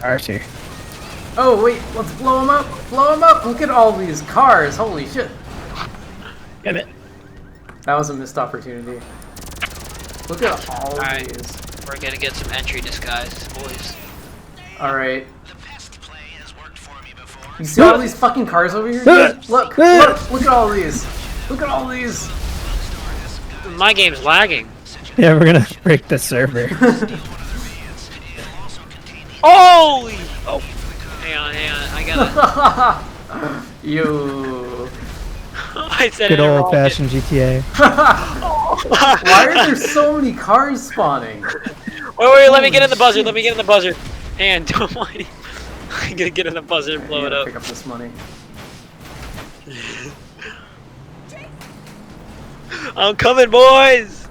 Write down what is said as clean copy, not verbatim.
cars here. Oh wait, let's blow them up! Blow them up! Look at all these cars! Holy shit! Damn it. That was a missed opportunity. Look at all these. We're gonna get some entry disguises, boys. Alright. You see all these fucking cars over here? Look at all these! Look at all these! My game's lagging. Yeah, we're gonna break the server. Holy! Oh, hang on, I gotta. You. I said Good it wrong. old-fashioned GTA. Why are there so many cars spawning? Wait, let me get in the buzzer. Let me get in the buzzer. And don't mind. I'm gonna get in the buzzer and blow it up. Pick up this money. I'm coming, boys.